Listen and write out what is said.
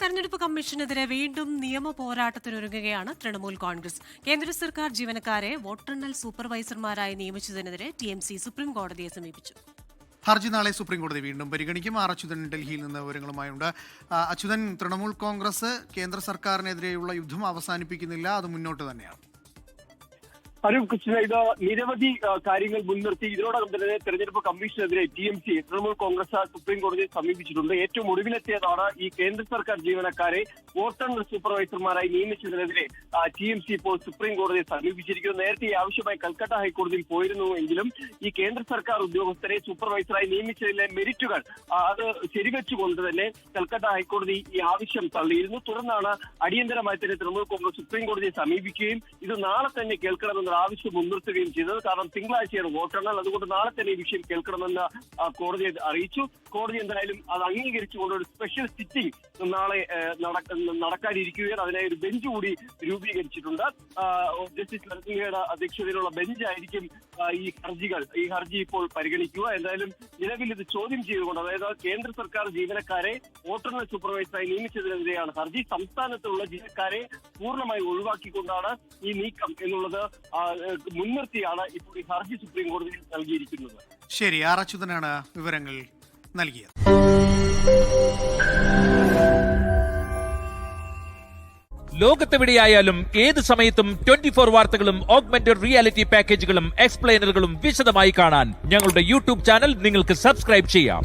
തെരഞ്ഞെടുപ്പ് കമ്മീഷനെതിരെ വീണ്ടും നിയമ പോരാട്ടത്തിനൊരുങ്ങുകയാണ് തൃണമൂൽ കോൺഗ്രസ്. കേന്ദ്ര സർക്കാർ ജീവനക്കാരെ വോട്ടെണ്ണൽ സൂപ്പർവൈസർമാരായി നിയമിച്ചതിനെതിരെ TMC സുപ്രീം കോടതിയെ സമീപിച്ചു. ഹർജി നാളെ സുപ്രീം കോടതി വീണ്ടും പരിഗണിക്കും. അച്യുതൻ ഡൽഹിയിൽ നിന്ന് വിവരങ്ങളുമായുണ്ട്. അച്യുതൻ, തൃണമൂൽ കോൺഗ്രസ് കേന്ദ്ര സർക്കാരിനെതിരെയുള്ള യുദ്ധം അവസാനിപ്പിക്കുന്നില്ല, അത് മുന്നോട്ട് തന്നെയാണ്. ഇത് നിരവധി കാര്യങ്ങൾ മുൻനിർത്തി ഇതിനോടകം തന്നെ തെരഞ്ഞെടുപ്പ് കമ്മീഷനെതിരെ TMC തൃണമൂൽ കോൺഗ്രസ് സുപ്രീം കോടതിയെ സമീപിച്ചിട്ടുണ്ട്. ഏറ്റവും ഒടുവിലെത്തിയതാണ് ഈ കേന്ദ്ര സർക്കാർ ജീവനക്കാരെ വോട്ടെണ്ണൽ സൂപ്പർവൈസർമാരായി നിയമിച്ചതിനെതിരെ TMC ഇപ്പോൾ സുപ്രീം കോടതിയെ സമീപിച്ചിരിക്കുന്നു. നേരത്തെ ഈ ആവശ്യമായി കൽക്കട്ട ഹൈക്കോടതിയിൽ പോയിരുന്നുവെങ്കിലും ഈ കേന്ദ്ര സർക്കാർ ഉദ്യോഗസ്ഥരെ സൂപ്പർവൈസറായി നിയമിച്ചതിലെ മെരിറ്റുകൾ അത് ശരിവെച്ചുകൊണ്ട് തന്നെ കൽക്കട്ട ഹൈക്കോടതി ഈ ആവശ്യം തള്ളിയിരുന്നു. തുടർന്നാണ് അടിയന്തരമായി തന്നെ തൃണമൂൽ കോൺഗ്രസ് സുപ്രീം കോടതിയെ സമീപിക്കുകയും ഇത് നാളെ തന്നെ കേൾക്കണമെന്ന് ആവശ്യം മുൻനിർത്തുകയും ചെയ്തത്. കാരണം തിങ്കളാഴ്ചയാണ് വോട്ടെണ്ണൽ, അതുകൊണ്ട് നാളെ തന്നെ ഈ വിഷയം കേൾക്കണമെന്ന് കോടതിയെ അറിയിച്ചു. കോടതി എന്തായാലും അത് അംഗീകരിച്ചുകൊണ്ട് ഒരു സ്പെഷ്യൽ സിറ്റിംഗ് നാളെ നടക്കാനിരിക്കുകയാണ്. അതിനായി ഒരു ബെഞ്ച് കൂടി രൂപീകരിച്ചിട്ടുണ്ട്. ജസ്റ്റിസ് നരസിംഹയുടെ അധ്യക്ഷതയിലുള്ള ബെഞ്ചായിരിക്കും ഈ ഹർജി ഇപ്പോൾ പരിഗണിക്കുക. എന്തായാലും നിലവിൽ ഇത് ചോദ്യം ചെയ്തുകൊണ്ട്, അതായത് കേന്ദ്ര സർക്കാർ ജീവനക്കാരെ വോട്ടെണ്ണൽ സൂപ്പർവൈസറായി നിയമിച്ചതിനെതിരെയാണ് ഹർജി. സംസ്ഥാനത്തുള്ള ജീവനക്കാരെ പൂർണ്ണമായി ഒഴിവാക്കിക്കൊണ്ടാണ് ഈ നീക്കം എന്നുള്ളത് മുൻനിർത്തിയാണ് ഇപ്പോൾ ഈ ഹർജി സുപ്രീം കോടതിയിൽ നൽകിയിരിക്കുന്നത്. ശരി, അച്യുതനാണ് വിവരങ്ങൾ നൽകിയത്. ലോകത്തെവിടെയായാലും ഏത് സമയത്തും 24 വാർത്തകളും ഓഗ്മെന്റഡ് റിയാലിറ്റി പാക്കേജുകളും എക്സ്പ്ലെയിനറുകളും വിശദമായി കാണാൻ ഞങ്ങളുടെ YouTube ചാനൽ നിങ്ങൾക്ക് സബ്സ്ക്രൈബ് ചെയ്യാം.